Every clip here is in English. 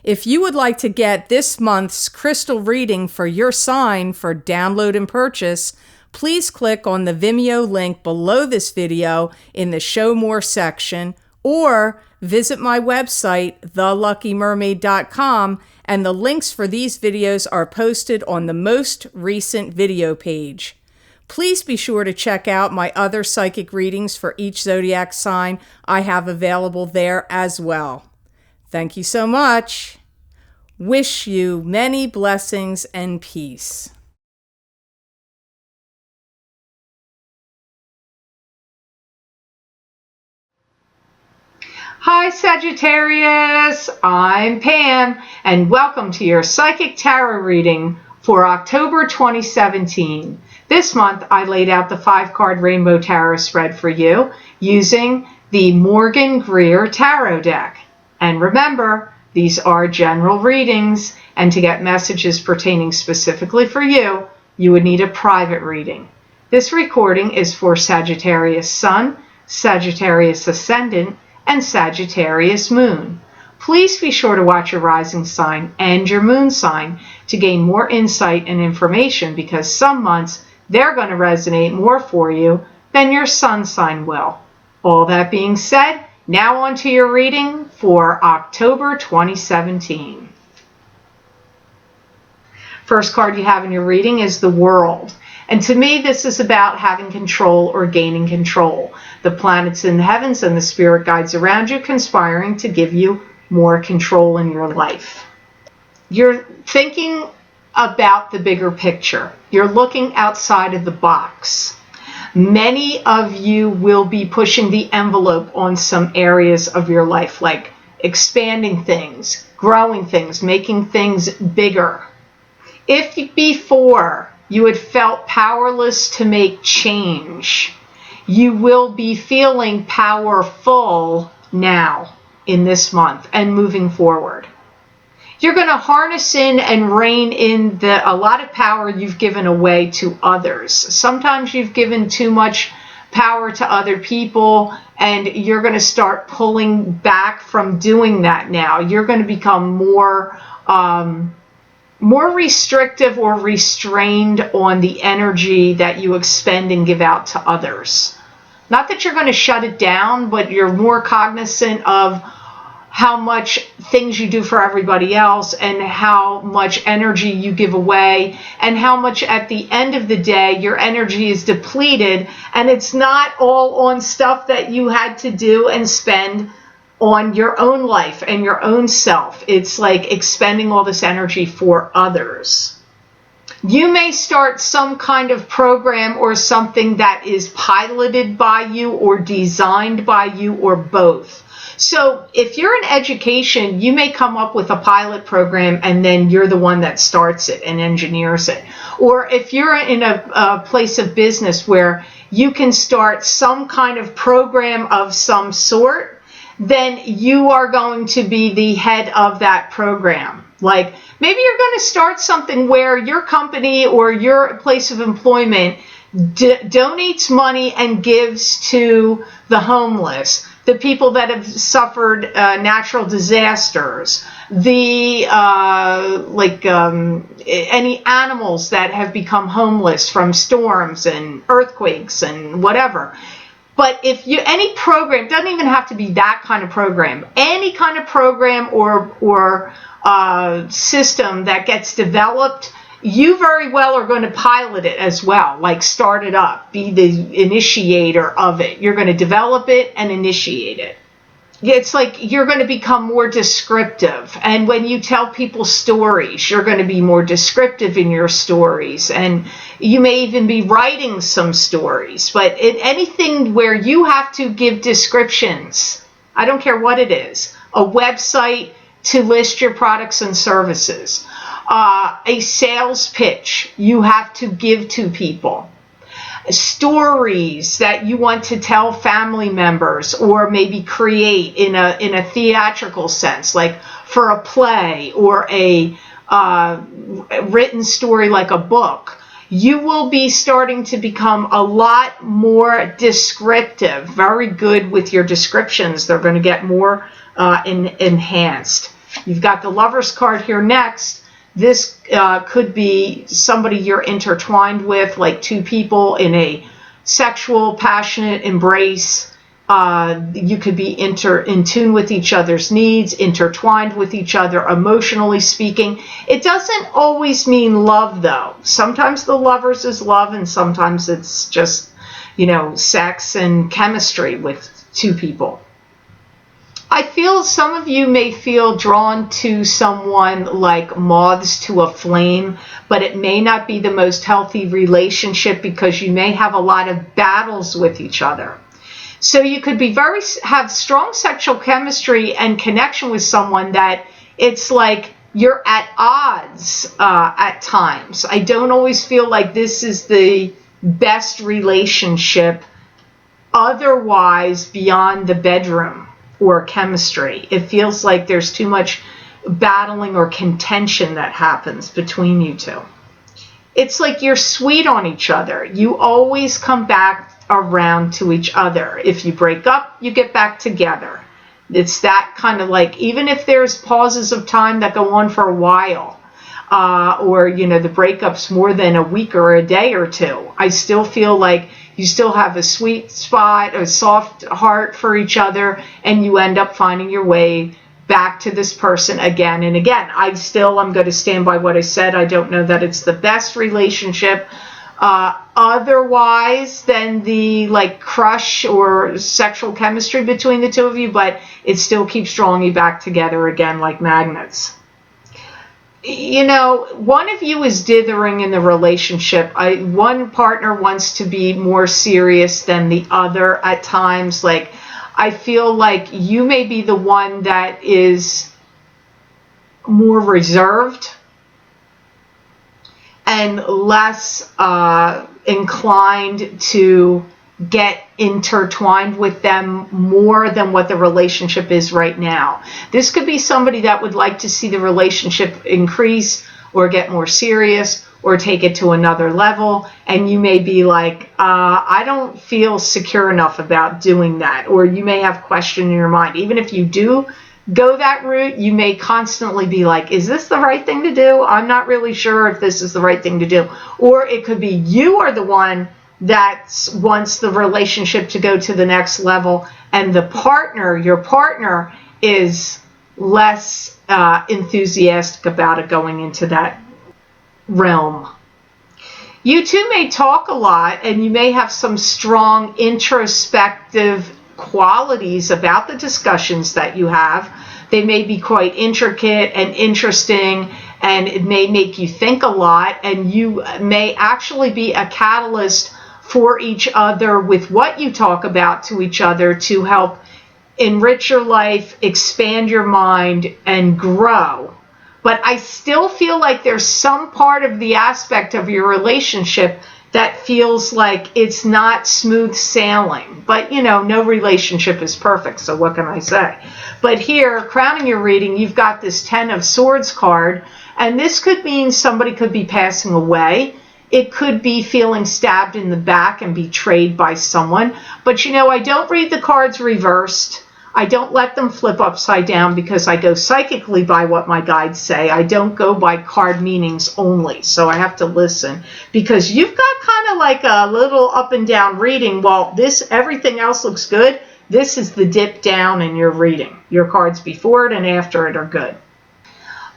If you would like to get this month's crystal reading for your sign for download and purchase, please click on the Vimeo link below this video in the Show More section, or visit my website, theluckymermaid.com, and the links for these videos are posted on the most recent video page. Please be sure to check out my other psychic readings for each zodiac sign I have available there as well. Thank you so much. Wish you many blessings and peace. Hi Sagittarius, I'm Pam, and welcome to your Psychic Tarot reading for October 2017. This month I laid out the 5-card Rainbow Tarot spread for you using the Morgan Greer Tarot deck. And remember, these are general readings, and to get messages pertaining specifically for you, you would need a private reading. This recording is for Sagittarius Sun, Sagittarius Ascendant, and Sagittarius Moon. Please be sure to watch your rising sign and your moon sign to gain more insight and information, because some months they're going to resonate more for you than your sun sign will. All that being said, now on to your reading for October 2017. First card you have in your reading is the World. And to me, this is about having control or gaining control. The planets in the heavens and the spirit guides around you conspiring to give you more control in your life. You're thinking about the bigger picture. You're looking outside of the box. Many of you will be pushing the envelope on some areas of your life, like expanding things, growing things, making things bigger. If before you had felt powerless to make change, you will be feeling powerful now in this month and moving forward. You're going to harness in and rein in a lot of power you've given away to others. Sometimes you've given too much power to other people, and you're going to start pulling back from doing that now. You're going to become more restrictive or restrained on the energy that you expend and give out to others. Not that you're going to shut it down, but you're more cognizant of how much things you do for everybody else and how much energy you give away, and how much at the end of the day your energy is depleted, and it's not all on stuff that you had to do and spend on your own life and your own self. It's like expending all this energy for others. You may start some kind of program or something that is piloted by you or designed by you, or both. So if you're in education, you may come up with a pilot program and then you're the one that starts it and engineers it. Or if you're in a place of business where you can start some kind of program of some sort, then you are going to be the head of that program. Like maybe you're going to start something where your company or your place of employment donates money and gives to the homeless, the people that have suffered natural disasters, any animals that have become homeless from storms and earthquakes and whatever. But if any program, doesn't even have to be that kind of program, any kind of program or system that gets developed, you very well are going to pilot it as well, like start it up, be the initiator of it. You're going to develop it and initiate it. It's like you're going to become more descriptive. And when you tell people stories, you're going to be more descriptive in your stories. And you may even be writing some stories. But in anything where you have to give descriptions, I don't care what it is, a website to list your products and services, a sales pitch you have to give to people, stories that you want to tell family members or maybe create in a theatrical sense, like for a play or a written story like a book. You will be starting to become a lot more descriptive, very good with your descriptions. They're going to get more enhanced. You've got the Lovers card here next. This could be somebody you're intertwined with, like two people in a sexual, passionate embrace. You could be in tune with each other's needs, intertwined with each other, emotionally speaking. It doesn't always mean love, though. Sometimes the Lovers is love, and sometimes it's just, sex and chemistry with two people. I feel some of you may feel drawn to someone like moths to a flame, but it may not be the most healthy relationship because you may have a lot of battles with each other. So you could be have strong sexual chemistry and connection with someone that it's like you're at odds at times. I don't always feel like this is the best relationship otherwise beyond the bedroom or chemistry. It feels like there's too much battling or contention that happens between you two. It's like you're sweet on each other. You always come back around to each other. If you break up, you get back together. It's that kind of like, even if there's pauses of time that go on for a while, or the breakup's more than a week or a day or two, I still feel like you still have a sweet spot, a soft heart for each other, and you end up finding your way back to this person again and again. I'm going to stand by what I said. I don't know that it's the best relationship otherwise than the crush or sexual chemistry between the two of you, but it still keeps drawing you back together again like magnets. One of you is dithering in the relationship. One partner wants to be more serious than the other at times. I feel like you may be the one that is more reserved and less inclined to get intertwined with them more than what the relationship is right now. This could be somebody that would like to see the relationship increase or get more serious or take it to another level, and you may be like, I don't feel secure enough about doing that, or you may have question in your mind. Even if you do go that route, you may constantly be like, is this the right thing to do? I'm not really sure if this is the right thing to do. Or it could be you are the one that wants the relationship to go to the next level, and your partner is less enthusiastic about it going into that realm. You two may talk a lot, and you may have some strong introspective qualities about the discussions that you have. They may be quite intricate and interesting, and it may make you think a lot, and you may actually be a catalyst for each other with what you talk about to each other to help enrich your life, expand your mind, and grow. But I still feel like there's some part of the aspect of your relationship that feels like it's not smooth sailing. But, no relationship is perfect, so what can I say? But here, crowning your reading, you've got this 10 of Swords card, and this could mean somebody could be passing away. It could be feeling stabbed in the back and betrayed by someone. But, I don't read the cards reversed. I don't let them flip upside down because I go psychically by what my guides say. I don't go by card meanings only. So I have to listen, because you've got kind of like a little up and down reading. While everything else looks good, this is the dip down in your reading. Your cards before it and after it are good.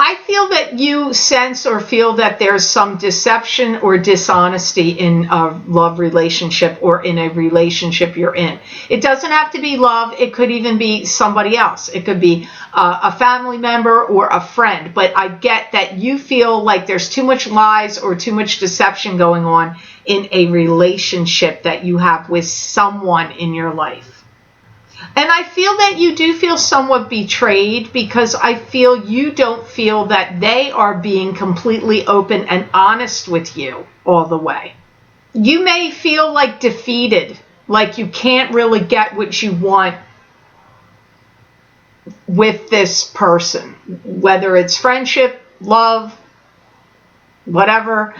I feel that you sense or feel that there's some deception or dishonesty in a love relationship or in a relationship you're in. It doesn't have to be love. It could even be somebody else. It could be a family member or a friend. But I get that you feel like there's too much lies or too much deception going on in a relationship that you have with someone in your life. And I feel that you do feel somewhat betrayed, because I feel you don't feel that they are being completely open and honest with you all the way. You may feel like defeated, like you can't really get what you want with this person, whether it's friendship, love, whatever.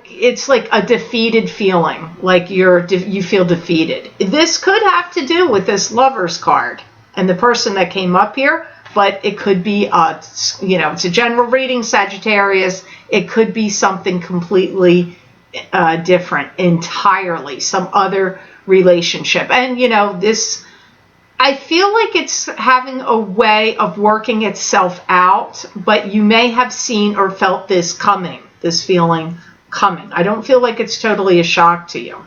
It's like a defeated feeling, like you feel defeated. This could have to do with this Lovers card, and the person that came up here but it could be, it's a general reading, Sagittarius. It could be something completely different entirely, some other relationship. And, I feel like it's having a way of working itself out, but you may have seen or felt this feeling coming. I don't feel like it's totally a shock to you.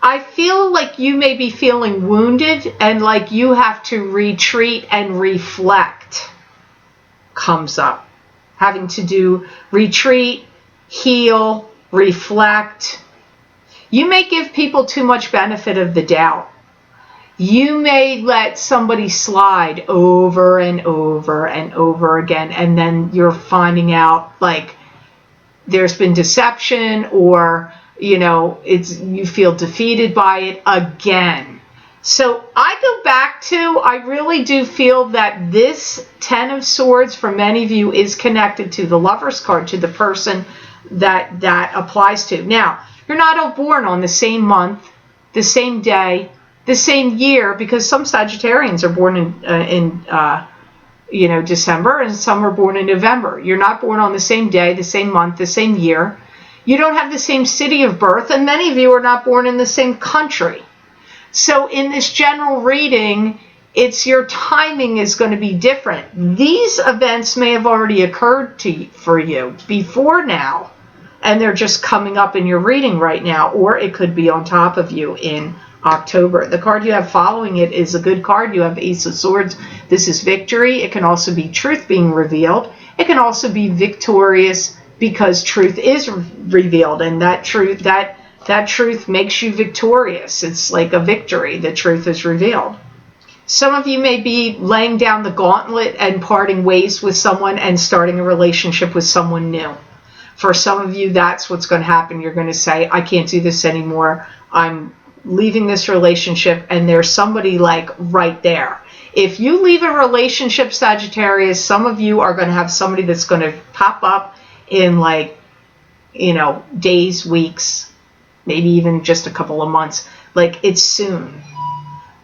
I feel like you may be feeling wounded and like you have to retreat and reflect comes up. Having to do retreat, heal, reflect. You may give people too much benefit of the doubt. You may let somebody slide over and over and over again, and then you're finding out like there's been deception, or you feel defeated by it again. So I go back to, I really do feel that this 10 of Swords for many of you is connected to the Lover's card, to the person that applies to. Now, you're not all born on the same month, the same day, the same year, because some Sagittarians are born in December, and some are born in November. You're not born on the same day, the same month, the same year. You don't have the same city of birth, and many of you are not born in the same country. So in this general reading, it's your timing is going to be different. These events may have already occurred for you before now, and they're just coming up in your reading right now, or it could be on top of you in October. The card you have following it is a good card. You have Ace of Swords. This is victory. It can also be truth being revealed. It can also be victorious because truth is revealed, and that truth makes you victorious. It's like a victory. The truth is revealed. Some of you may be laying down the gauntlet and parting ways with someone and starting a relationship with someone new. For some of you, that's what's going to happen. You're going to say, I can't do this anymore. I'm leaving this relationship, and there's somebody like right there. If you leave a relationship, Sagittarius, some of you are going to have somebody that's going to pop up in days, weeks, maybe even just a couple of months. Like, it's soon.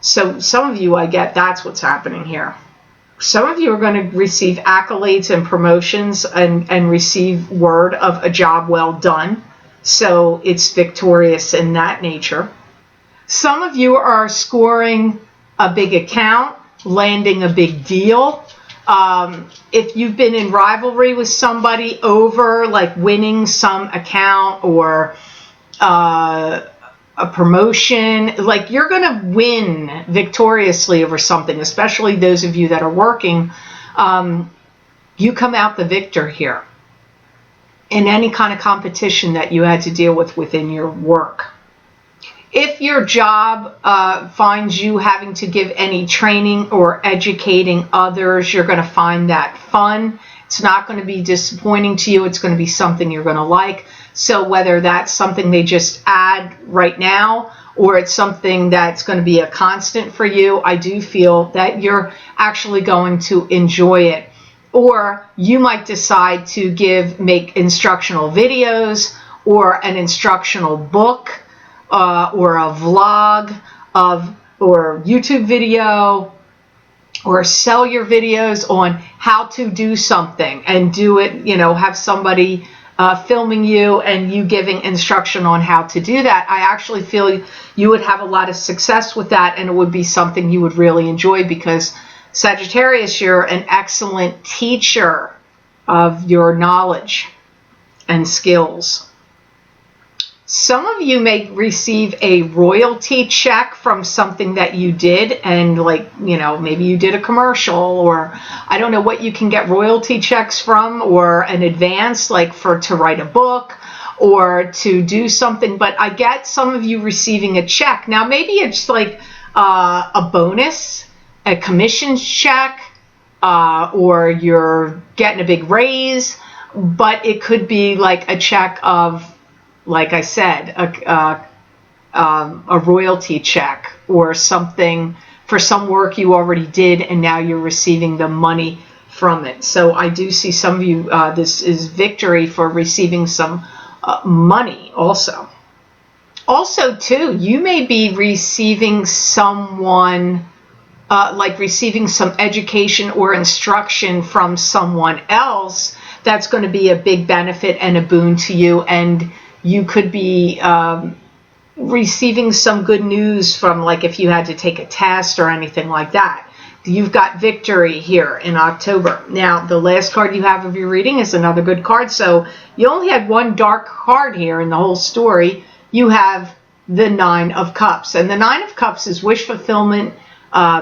So some of you, I get that's what's happening here. Some of you are going to receive accolades and promotions and receive word of a job well done. So it's victorious in that nature. Some of you are scoring a big account, landing a big deal. If you've been in rivalry with somebody over like winning some account or a promotion, like you're going to win victoriously over something, especially those of you that are working. You come out the victor here in any kind of competition that you had to deal with within your work. If your job finds you having to give any training or educating others, you're going to find that fun. It's not going to be disappointing to you. It's going to be something you're going to like. So whether that's something they just add right now or it's something that's going to be a constant for you, I do feel that you're actually going to enjoy it. Or you might decide to make instructional videos or an instructional book or a vlog or YouTube video, or sell your videos on how to do something and do it, have somebody filming you and you giving instruction on how to do that. I actually feel you would have a lot of success with that, and it would be something you would really enjoy because Sagittarius, you're an excellent teacher of your knowledge and skills. Some of you may receive a royalty check from something that you did, and maybe you did a commercial, or I don't know what you can get royalty checks from, or an advance to write a book or to do something. But I get some of you receiving a check. Now maybe it's like a bonus, a commission check, or you're getting a big raise, but it could be like a check of, like I said, a royalty check or something for some work you already did, and now you're receiving the money from it. So I do see some of you, this is victory for receiving some money also. Also, too, you may be receiving someone like receiving some education or instruction from someone else, that's going to be a big benefit and a boon to you. And you could be receiving some good news from, like, if you had to take a test or anything like that. You've got victory here in October. Now, the last card you have of your reading is another good card. So you only had one dark card here in the whole story. You have the Nine of Cups. And the Nine of Cups is wish fulfillment,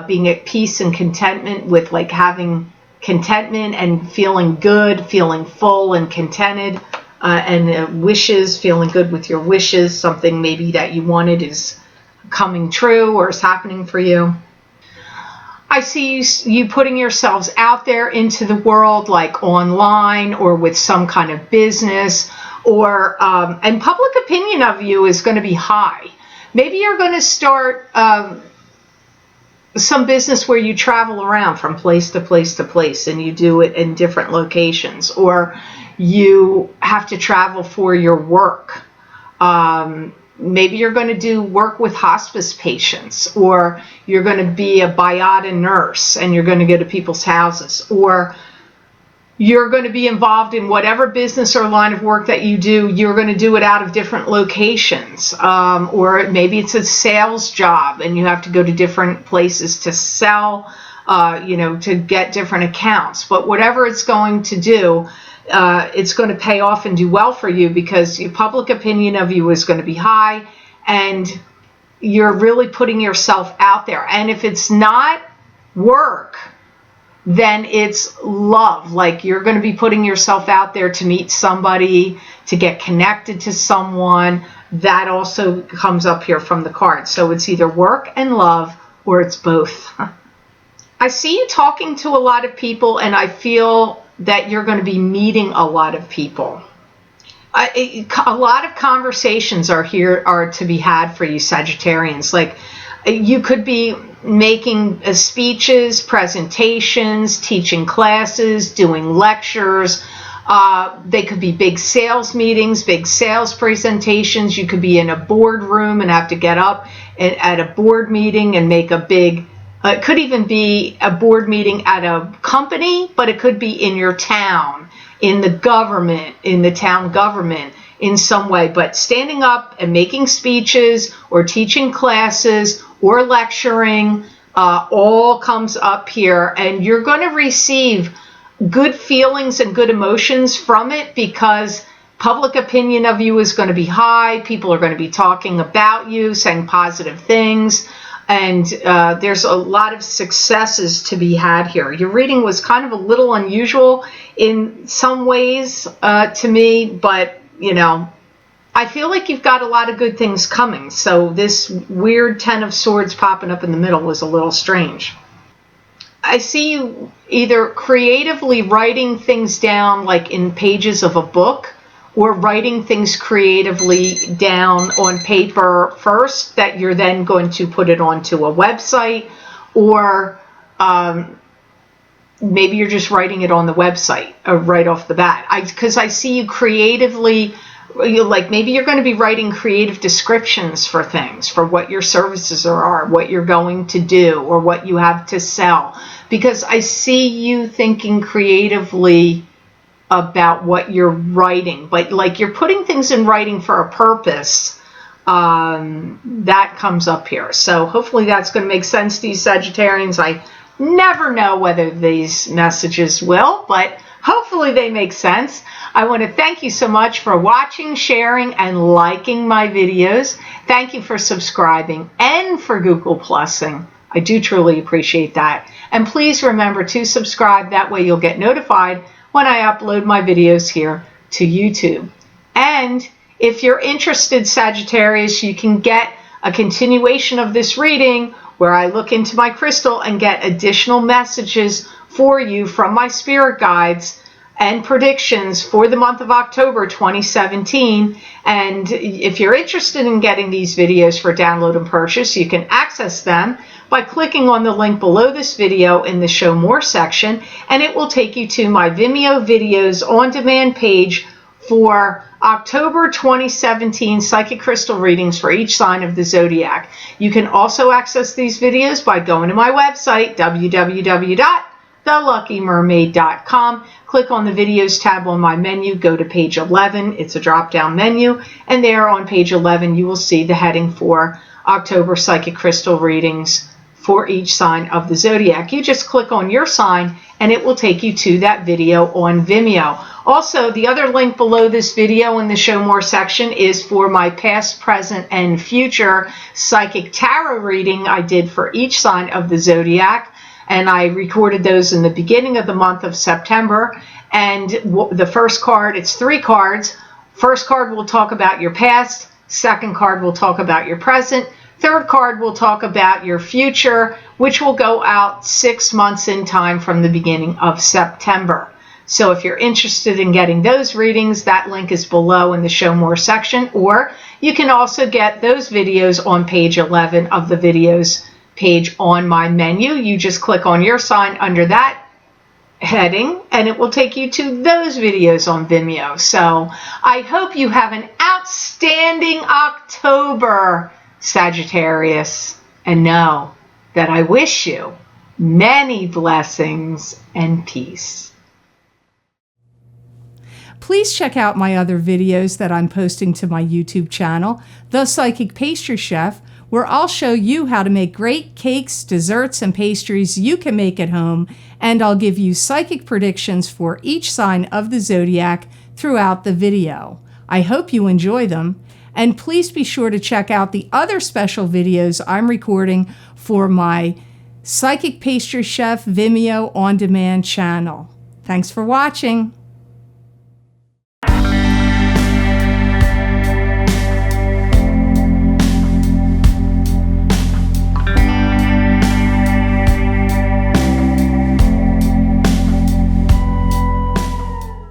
being at peace and contentment with, like, having contentment and feeling good, feeling full and contented, and wishes, feeling good with your wishes. Something maybe that you wanted is coming true or is happening for you. I see you putting yourselves out there into the world, like online or with some kind of business, or and public opinion of you is going to be high. Maybe you're going to start some business where you travel around from place to place to place, and you do it in different locations, or you have to travel for your work. Maybe you're going to do work with hospice patients, or you're going to be a biota nurse and you're going to go to people's houses, or you're going to be involved in whatever business or line of work that you do. You're going to do it out of different locations, or maybe it's a sales job and you have to go to different places to sell, to get different accounts. But whatever it's going to do, it's going to pay off and do well for you, because your public opinion of you is going to be high and you're really putting yourself out there. And if it's not work, then it's love. Like, you're going to be putting yourself out there to meet somebody, to get connected to someone. That also comes up here from the card. So it's either work and love, or it's both. I see you talking to a lot of people, and I feel that you're going to be meeting a lot of people. A lot of conversations are to be had for you Sagittarians. Like, you could be making speeches, presentations, teaching classes, doing lectures. They could be big sales meetings, big sales presentations. You could be in a boardroom and have to get up at a board meeting and make a big. It could even be a board meeting at a company, but it could be in your town, in the government, in the town government, in some way. But standing up and making speeches or teaching classes or lecturing all comes up here. And you're going to receive good feelings and good emotions from it, because public opinion of you is going to be high. People are going to be talking about you, saying positive things. And there's a lot of successes to be had here. Your reading was kind of a little unusual in some ways to me, but, I feel like you've got a lot of good things coming. So this weird Ten of Swords popping up in the middle was a little strange. I see you either creatively writing things down, like in pages of a book, or writing things creatively down on paper first that you're then going to put it onto a website, or maybe you're just writing it on the website right off the bat. Because I see you creatively, like, maybe you're going to be writing creative descriptions for things, for what your services are, what you're going to do, or what you have to sell. Because I see you thinking creatively about what you're writing, but like, you're putting things in writing for a purpose. That comes up here. So hopefully that's going to make sense to you Sagittarians. I never know whether these messages will, but hopefully they make sense. I want to thank you so much for watching, sharing, and liking my videos. Thank you for subscribing and for Google Plusing. I do truly appreciate that. And please remember to subscribe. That way you'll get notified when I upload my videos here to YouTube. And if you're interested, Sagittarius, you can get a continuation of this reading where I look into my crystal and get additional messages for you from my spirit guides and predictions for the month of October 2017. And if you're interested in getting these videos for download and purchase, you can access them by clicking on the link below this video in the Show More section, and it will take you to my Vimeo videos on demand page for October 2017 psychic crystal readings for each sign of the zodiac. You can also access these videos by going to my website, www.theluckymermaid.com. Click on the videos tab on my menu, go to page 11. It's a drop-down menu, and there on page 11 you will see the heading for October psychic crystal readings for each sign of the zodiac. You just click on your sign and it will take you to that video on Vimeo. Also, the other link below this video in the Show More section is for my past, present, and future psychic tarot reading I did for each sign of the zodiac. And I recorded those in the beginning of the month of September. And the first card, it's 3 cards. First card will talk about your past. Second card will talk about your present. Third card will talk about your future, which will go out 6 months in time from the beginning of September. So if you're interested in getting those readings, that link is below in the Show More section, or you can also get those videos on page 11 of the videos page on my menu. You just click on your sign under that heading and it will take you to those videos on Vimeo. So I hope you have an outstanding October, Sagittarius, and know that I wish you many blessings and peace. Please check out my other videos that I'm posting to my YouTube channel, The Psychic Pastry Chef, where I'll show you how to make great cakes, desserts, and pastries you can make at home, and I'll give you psychic predictions for each sign of the zodiac throughout the video. I hope you enjoy them, and please be sure to check out the other special videos I'm recording for my Psychic Pastry Chef Vimeo On Demand channel. Thanks for watching.